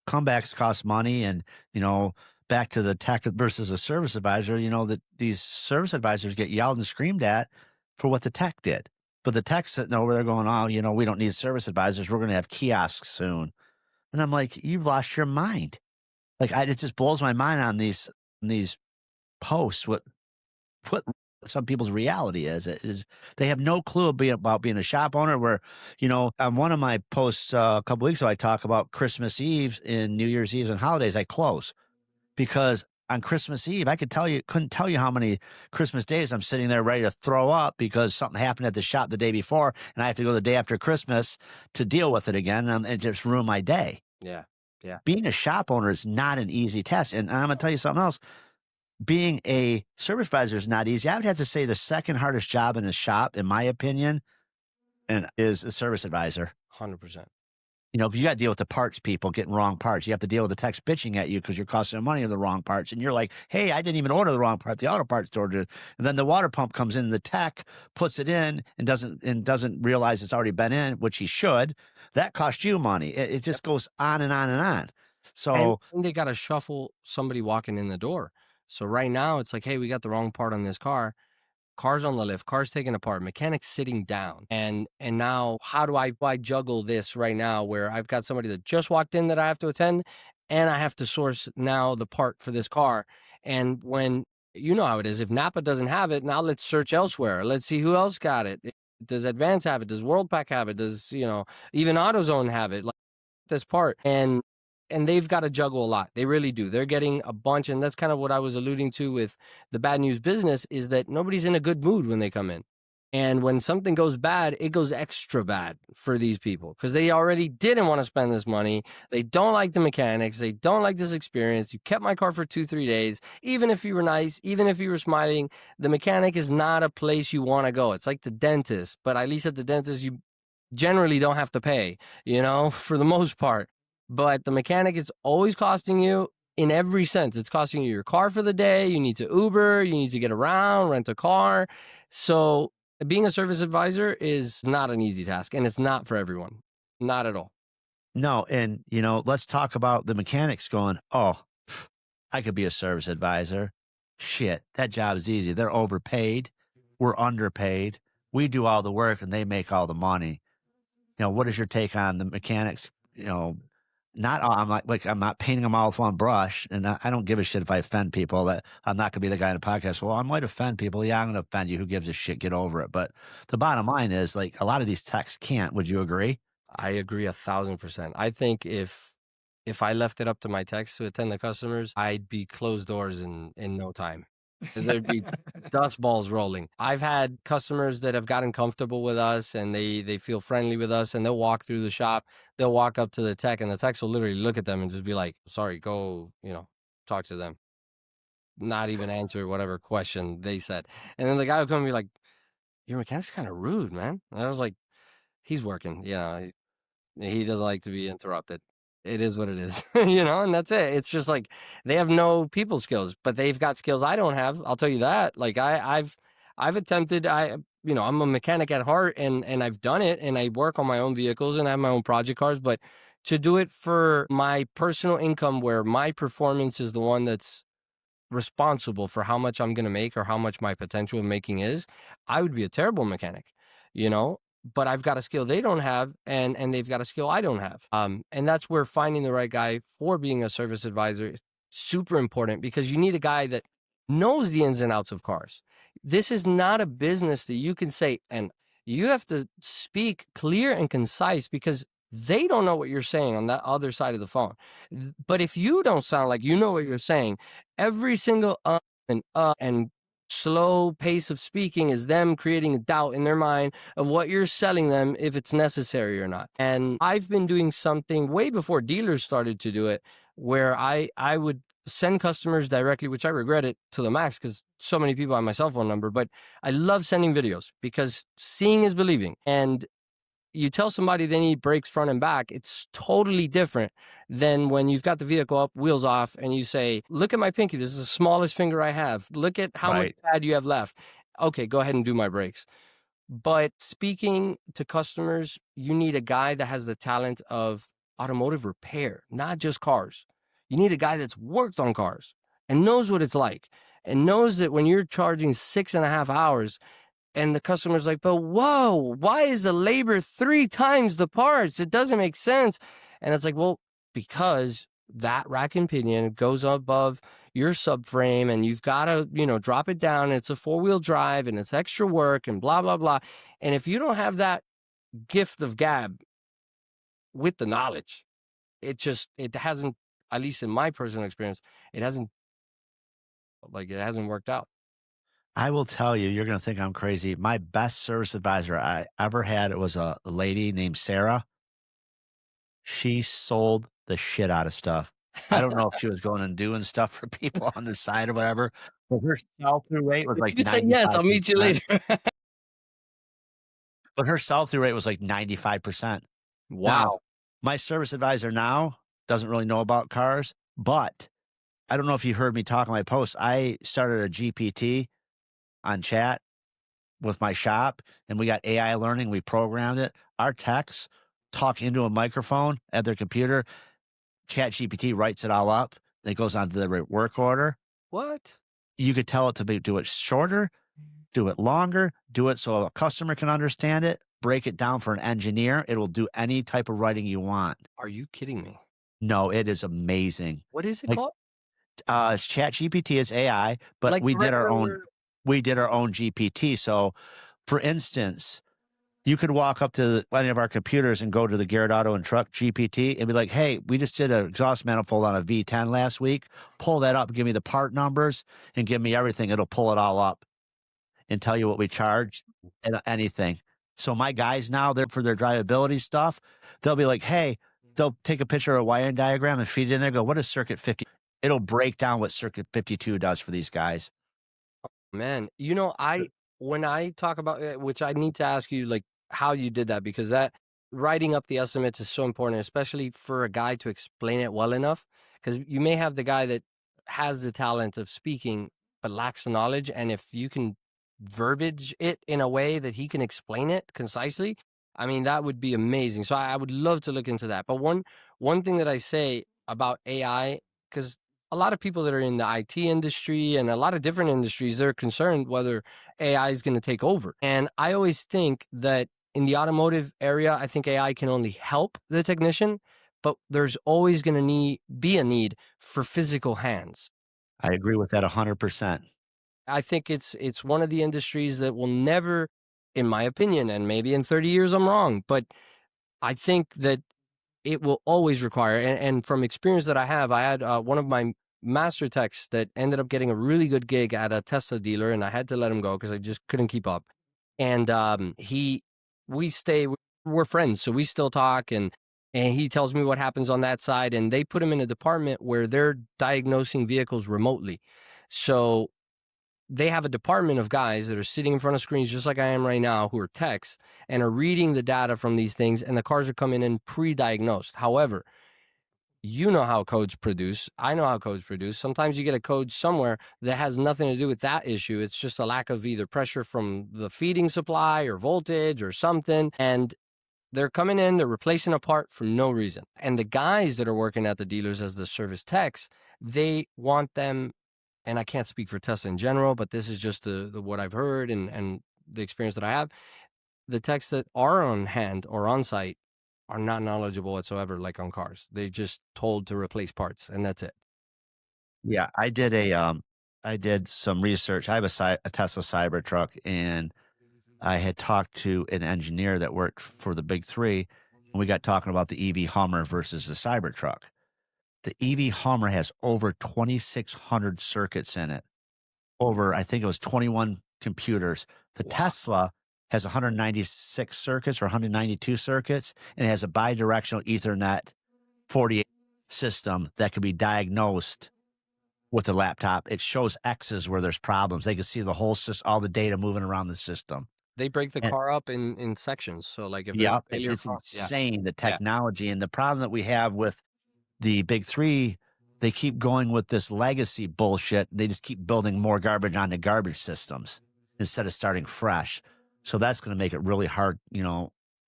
comebacks cost money. And, back to the tech versus a service advisor, that these service advisors get yelled and screamed at for what the tech did. But the tech's sitting over there going, oh, we don't need service advisors. We're going to have kiosks soon. And I'm like, you've lost your mind. Like, it just blows my mind on these posts what some people's reality is. It is they have no clue about being a shop owner. Where, on one of my posts a couple weeks ago, I talk about Christmas Eve and New Year's Eve and holidays. I close because on Christmas Eve, couldn't tell you how many Christmas days I'm sitting there ready to throw up because something happened at the shop the day before, and I have to go the day after Christmas to deal with it again, and it just ruined my day. Yeah. Being a shop owner is not an easy task, and I'm gonna tell you something else. being a service advisor is not easy. I would have to say the second hardest job in a shop, in my opinion, and is a service advisor. 100%. You know, because you got to deal with the parts people getting wrong parts. You have to deal with the techs bitching at you because you're costing them money on the wrong parts. And you're like, hey, I didn't even order the wrong part. The auto parts store did. And then the water pump comes in and the tech puts it in and doesn't realize it's already been in, which he should. That costs you money. It just goes on and on and on. And So they got to shuffle somebody walking in the door. So right now it's like, hey, we got the wrong part on this car. Cars on the lift, cars taken apart, mechanics sitting down. And now how do I juggle this right now where I've got somebody that just walked in that I have to attend and I have to source now the part for this car. And when you know how it is, if Napa doesn't have it, now let's search elsewhere. Let's see who else got it. Does Advance have it? Does WorldPack have it? Does, even AutoZone have it? Like this part. And they've got to juggle a lot. They really do. They're getting a bunch. And that's kind of what I was alluding to with the bad news business is that nobody's in a good mood when they come in. And when something goes bad, it goes extra bad for these people because they already didn't want to spend this money. They don't like the mechanics. They don't like this experience. You kept my car for 2-3 days. Even if you were nice, even if you were smiling, the mechanic is not a place you want to go. It's like the dentist, but at least at the dentist, you generally don't have to pay, for the most part. But the mechanic is always costing you in every sense. It's costing you your car for the day. You need to Uber. You need to get around, rent a car. So being a service advisor is not an easy task, and it's not for everyone. Not at all. no, and let's talk about the mechanics going, oh, I could be a service advisor. Shit, that job is easy. They're overpaid. We're underpaid. We do all the work and they make all the money. What is your take on the mechanics? Not all, I'm not painting them all with one brush, and I don't give a shit if I offend people. That I'm not gonna be the guy in the podcast. Well, I might offend people. Yeah, I'm gonna offend you. Who gives a shit? Get over it. But the bottom line is, like, a lot of these techs can't. Would you agree? I agree 1,000%. I think if I left it up to my techs to attend the customers, I'd be closed doors in no time. There'd be dust balls rolling. I've had customers that have gotten comfortable with us and they feel friendly with us and they'll walk through the shop. They'll walk up to the tech and the techs will literally look at them and just be like, sorry, go, talk to them. Not even answer whatever question they said. And then the guy will come and be like, your mechanic's kind of rude, man. And I was like, he's working. He doesn't like to be interrupted. It is what it is, and that's it. It's just like they have no people skills, but they've got skills I don't have. I'll tell you that. Like I've attempted. I'm a mechanic at heart, and I've done it, and I work on my own vehicles, and I have my own project cars. But to do it for my personal income, where my performance is the one that's responsible for how much I'm going to make or how much my potential of making is, I would be a terrible mechanic, but I've got a skill they don't have and they've got a skill I don't have. And that's where finding the right guy for being a service advisor is super important because you need a guy that knows the ins and outs of cars. This is not a business that you can say, and you have to speak clear and concise because they don't know what you're saying on that other side of the phone. But if you don't sound like you know what you're saying, every single and slow pace of speaking is them creating a doubt in their mind of what you're selling them, if it's necessary or not. And I've been doing something way before dealers started to do it, where I would send customers directly, which I regret it to the max because so many people have my cell phone number, but I love sending videos because seeing is believing. And you tell somebody they need brakes front and back, it's totally different than when you've got the vehicle up, wheels off, and you say, look at my pinky. This is the smallest finger I have. Look at how much pad you have left. Okay, go ahead and do my brakes. But speaking to customers, you need a guy that has the talent of automotive repair, not just cars. You need a guy that's worked on cars and knows what it's like and knows that when you're charging 6.5 hours, and the customer's like, but whoa, why is the labor 3 times the parts? It doesn't make sense. And it's like, well, because that rack and pinion goes above your subframe and you've got to, drop it down. It's a 4-wheel drive and it's extra work and blah, blah, blah. And if you don't have that gift of gab with the knowledge, it hasn't, at least in my personal experience, it hasn't worked out. I will tell you, you're going to think I'm crazy. My best service advisor I ever had, it was a lady named Sarah. She sold the shit out of stuff. I don't know if she was going and doing stuff for people on the side or whatever, but her sell-through rate was You like could say, "Yes, I'll meet you 95%. later." But her sell-through rate was like 95%. Now, Wow. my service advisor now doesn't really know about cars, but I don't know if you heard me talk on my post. I started a GPT on chat with my shop, and we got AI learning. We programmed it. Our techs talk into a microphone at their computer. Chat GPT writes it all up. It goes on to the work order. What? You could tell it to do it shorter, do it longer, do it so a customer can understand it, break it down for an engineer. It will do any type of writing you want. Are you kidding me? No, it is amazing. What is it Like, called? Chat GPT is AI, but Like the regular. we did our own GPT. So, for instance, you could walk up to any of our computers and go to the Garrett Auto and Truck GPT and be like, "Hey, we just did an exhaust manifold on a V10 last week. Pull that up, give me the part numbers, and give me everything." It'll pull it all up and tell you what we charge and anything. So my guys now, they're for their drivability stuff. They'll be like, "Hey," they'll take a picture of a wiring diagram and feed it in there. Go, "What is circuit 50?" It'll break down what circuit 52 does for these guys. Man, So, when I talk about which I need to ask you, like, how you did that, because that writing up the estimates is so important, especially for a guy to explain it well enough. Because you may have the guy that has the talent of speaking but lacks the knowledge, and if you can verbiage it in a way that he can explain it concisely, I mean, that would be amazing. So I would love to look into that. But one thing that I say about AI, because a lot of people that are in the IT industry and a lot of different industries, they're concerned whether AI is going to take over. And I always think that in the automotive area, I think AI can only help the technician, but there's always going to be a need for physical hands. I agree with that 100%. I think it's one of the industries that will never, in my opinion, and maybe in 30 years I'm wrong, but I think that it will always require, and from experience that I had one of my master techs that ended up getting a really good gig at a Tesla dealer, and I had to let him go because I just couldn't keep up. And we're friends, so we still talk, and he tells me what happens on that side, and they put him in a department where they're diagnosing vehicles remotely. So they have a department of guys that are sitting in front of screens just like I am right now, who are techs and are reading the data from these things, and the cars are coming in pre-diagnosed. However, you know how codes produce. I know how codes produce. Sometimes you get a code somewhere that has nothing to do with that issue. It's just a lack of either pressure from the feeding supply or voltage or something. And they're coming in, they're replacing a part for no reason. And the guys that are working at the dealers as the service techs, they want them, and I can't speak for Tesla in general, but this is just the what I've heard and the experience that I have. The techs that are on hand or on site are not knowledgeable whatsoever, like on cars. They just told to replace parts, and that's it. Yeah, I did some research. I have a Tesla Cybertruck, and I had talked to an engineer that worked for the big three, and we got talking about the EV Hummer versus the Cybertruck. The EV Hummer has over 2,600 circuits in it. Over, I think it was 21 computers. The Wow. Tesla has 196 circuits or 192 circuits, and it has a bidirectional Ethernet 48 system that can be diagnosed with the laptop. It shows X's where there's problems. They can see the whole system, all the data moving around the system. They break the And car up in sections. So like if there's a yep, failure it's prone, yeah, insane the yeah. technology and the problem that we have with the big three. They keep going with this legacy bullshit. They just keep building more garbage onto garbage systems instead of starting fresh. So that's going to make it really hard.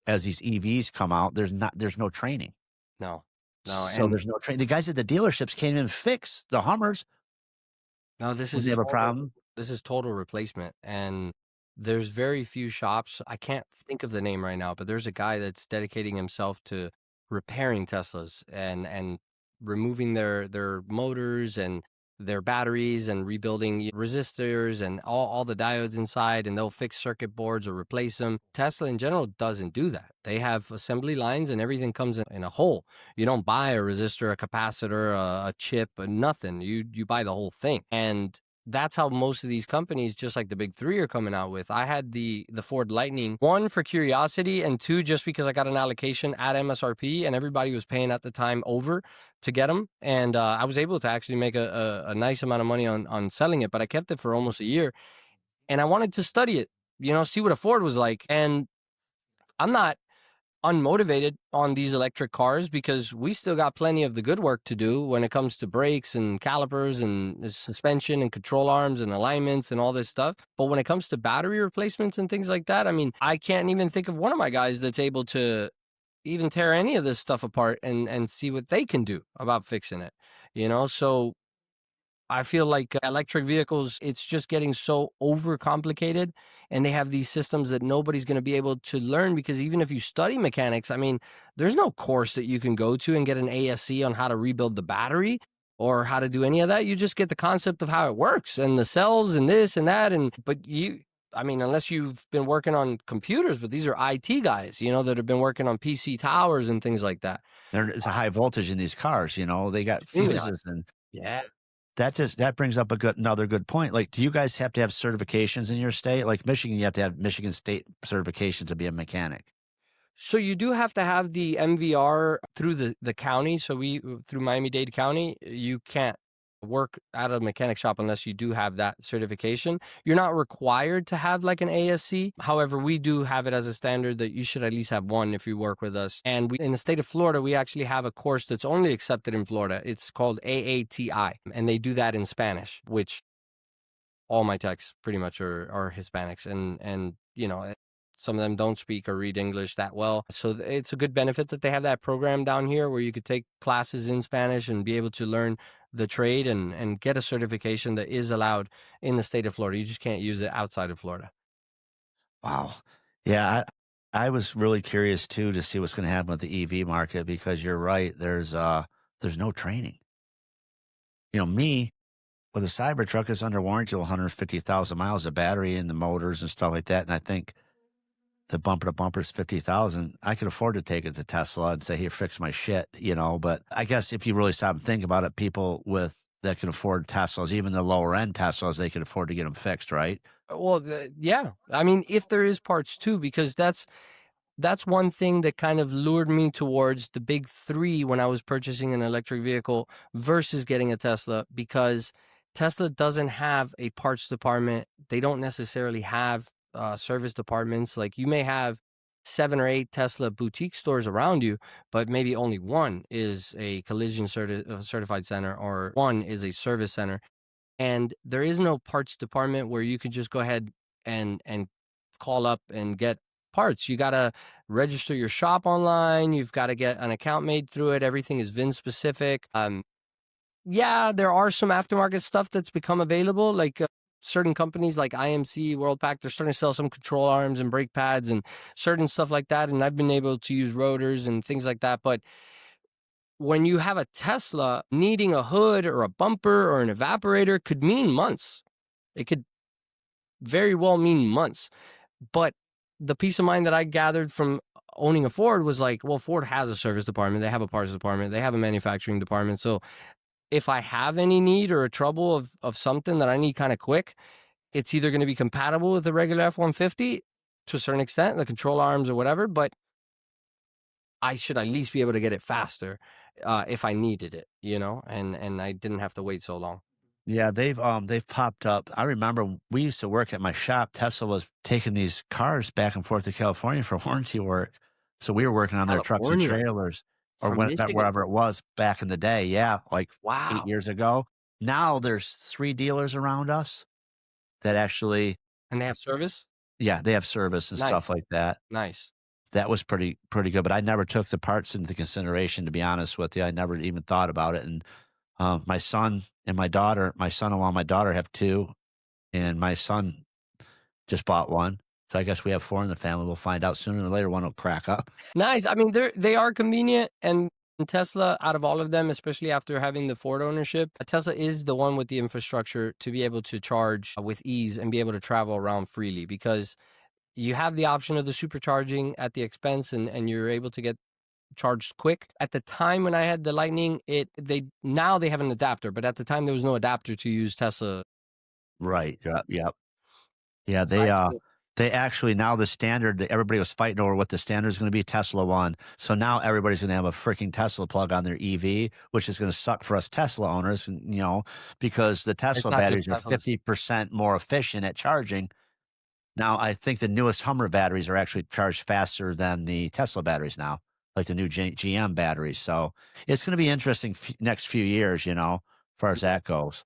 As these EVs come out, there's no training. No, no, So and there's no training. The guys at the dealerships can't even fix the Hummers no, when they have a problem. this is total replacement. And there's very few shops. I can't think of the name right now, but there's a guy that's dedicating himself to repairing Teslas and removing their motors and their batteries and rebuilding resistors and all the diodes inside, and they'll fix circuit boards or replace them. Tesla in general doesn't do that. They have assembly lines and everything comes in a whole. You don't buy a resistor, a capacitor, a chip, nothing. You buy the whole thing. And that's how most of these companies, just like the big three, are coming out with. I had the Ford Lightning, one for curiosity, and two just because I got an allocation at MSRP, and everybody was paying at the time over to get them, and I was able to actually make a nice amount of money on selling it. But I kept it for almost a year, and I wanted to study it, see what a Ford was like. And I'm not unmotivated on these electric cars because we still got plenty of the good work to do when it comes to brakes and calipers and suspension and control arms and alignments and all this stuff. But when it comes to battery replacements and things like that, I mean, I can't even think of one of my guys that's able to even tear any of this stuff apart and see what they can do about fixing it. So I feel like electric vehicles, it's just getting so overcomplicated, and they have these systems that nobody's going to be able to learn, because even if you study mechanics, I mean, there's no course that you can go to and get an ASC on how to rebuild the battery or how to do any of that. You just get the concept of how it works and the cells and this and that. I mean, unless you've been working on computers, but these are IT guys, that have been working on PC towers and things like that. There's a high voltage in these cars, they got Extremely high. fuses, and Yeah. that brings up another good point. Like, do you guys have to have certifications in your state? Like Michigan, you have to have Michigan State certifications to be a mechanic. So you do have to have the MVR through the county. So through Miami-Dade County, you can't work at a mechanic shop unless you do have that certification. You're not required to have like an ASC. However, we do have it as a standard that you should at least have one if you work with us. And in the state of Florida, we actually have a course that's only accepted in Florida. It's called AATI, and they do that in Spanish, which all my techs pretty much are Hispanics, and some of them don't speak or read English that well. So it's a good benefit that they have that program down here where you could take classes in Spanish and be able to learn the trade and get a certification that is allowed in the state of Florida. You just can't use it outside of Florida. Wow. Yeah, I was really curious too to see what's going to happen with the EV market, because you're right. There's no training. Me with a Cybertruck is under warranty to 150,000 miles of battery and the motors and stuff like that. And I think the bumper to bumper is 50,000. I could afford to take it to Tesla and say, here, fix my shit, but I guess if you really stop and think about it, people that can afford Teslas, even the lower end Teslas, they can afford to get them fixed, right? Well, yeah. I mean, if there is parts too, because that's one thing that kind of lured me towards the big three when I was purchasing an electric vehicle versus getting a Tesla, because Tesla doesn't have a parts department. They don't necessarily have service departments. Like, you may have 7 or 8 Tesla boutique stores around you, but maybe only one is a collision certified center, or one is a service center. And there is no parts department where you can just go ahead and call up and get parts. You got to register your shop online. You've got to get an account made through it. Everything is VIN specific. Yeah, there are some aftermarket stuff that's become available, like certain companies like IMC, Worldpac, they're starting to sell some control arms and brake pads and certain stuff like that. And I've been able to use rotors and things like that. But when you have a Tesla, needing a hood or a bumper or an evaporator could mean months. It could very well mean months. But the peace of mind that I gathered from owning a Ford was like, well, Ford has a service department. They have a parts department. They have a manufacturing department. So if I have any need or a trouble of something that I need kind of quick, it's either going to be compatible with the regular F-150 to a certain extent, the control arms or whatever, but I should at least be able to get it faster if I needed it, and I didn't have to wait so long. Yeah, they've popped up. I remember we used to work at my shop. Tesla was taking these cars back and forth to California for warranty work. So we were working on their trucks and California trailers, or from Michigan. wherever it was back in the day. Yeah, like 8 Wow. years ago. Now there's 3 dealers around us that actually, And they have service? yeah, they have service and stuff Nice. like that. Nice. That was pretty good, but I never took the parts into consideration, to be honest with you. I never even thought about it. And my son and my son-in-law and my daughter have 2, and my son just bought one. So I guess we have 4 in the family. We'll find out sooner or later one will crack up. Nice. I mean, they are convenient, and Tesla, out of all of them, especially after having the Ford ownership, Tesla is the one with the infrastructure to be able to charge with ease and be able to travel around freely, because you have the option of the supercharging at the expense, and you're able to get charged quick. At the time when I had the Lightning, now they have an adapter, but at the time there was no adapter to use Tesla Right. Yep. Yep. Yeah. So I feel They actually now the standard that everybody was fighting over what the standard is going to be. Tesla won. So now everybody's going to have a freaking Tesla plug on their EV, which is going to suck for us Tesla owners, and, because the it's Tesla not just batteries are Teslas. 50% more efficient at charging. Now, I think the newest Hummer batteries are actually charged faster than the Tesla batteries now, like the new GM batteries. So it's going to be interesting next few years, as far as that goes.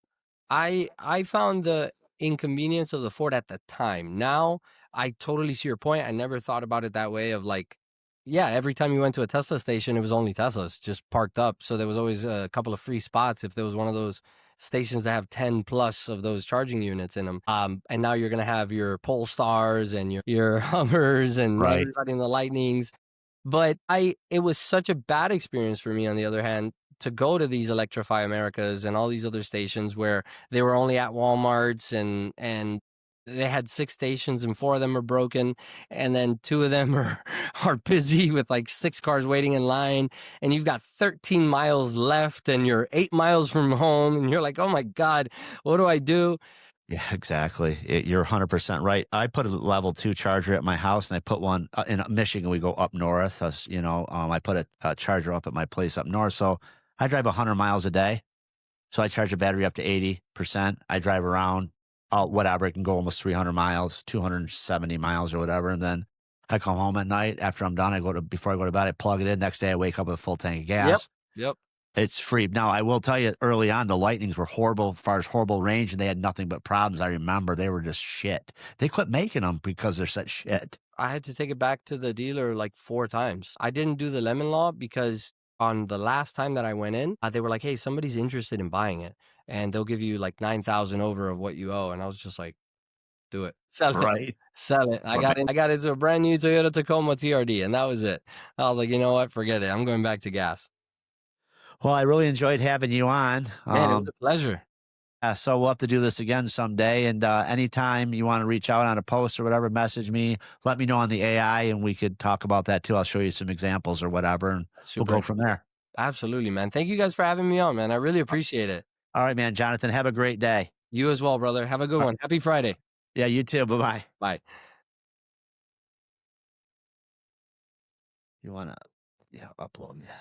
I found the inconvenience of the Ford at the time. Now I totally see your point. I never thought about it that way of like, yeah, every time you went to a Tesla station, it was only Teslas just parked up. So there was always a couple of free spots if there was one of those stations that have 10 plus of those charging units in them. And now you're gonna have your Polestars and your Hummers and Right. everybody in the Lightnings. But it was such a bad experience for me, on the other hand, to go to these Electrify Americas and all these other stations where they were only at Walmarts, and they had 6 stations and 4 of them are broken, and then 2 of them are busy with like 6 cars waiting in line, and you've got 13 miles left and you're 8 miles from home, and you're like, "Oh my god, what do I do?" Yeah, exactly. You're 100% right. I put a level 2 charger at my house, and I put one in Michigan. We go up north. I put a charger up at my place up north. So I drive 100 miles a day. So I charge the battery up to 80%. I drive around, whatever. It can go almost 300 miles, 270 miles or whatever. And then I come home at night after I'm done. Before I go to bed, I plug it in. Next day, I wake up with a full tank of Yep. gas. Yep. It's free. Now, I will tell you, early on, the Lightnings were horrible as far as horrible range, and they had nothing but problems. I remember they were just shit. They quit making them because they're such shit. I had to take it back to the dealer like 4 times. I didn't do the lemon law because on the last time that I went in, they were like, "Hey, somebody's interested in buying it, and they'll give you like 9,000 over of what you owe." And I was just like, "Do it, sell it, Right. sell it." I Right. got in. I got into a brand new Toyota Tacoma TRD, and that was it. I was like, you know what? Forget it. I'm going back to gas. Well, I really enjoyed having you on. Man, it was a pleasure. Yeah, so we'll have to do this again someday. And anytime you want to reach out on a post or whatever, message me. Let me know on the AI, and we could talk about that too. I'll show you some examples or whatever, and we'll Super go from interesting. there. Absolutely, man. Thank you guys for having me on, man. I really appreciate it. All right, man. Jonathan, have a great day. You as well, brother. Have a good Uh, one. Happy Friday. yeah, you too. Bye bye. Bye. You want to, yeah, upload. Yeah.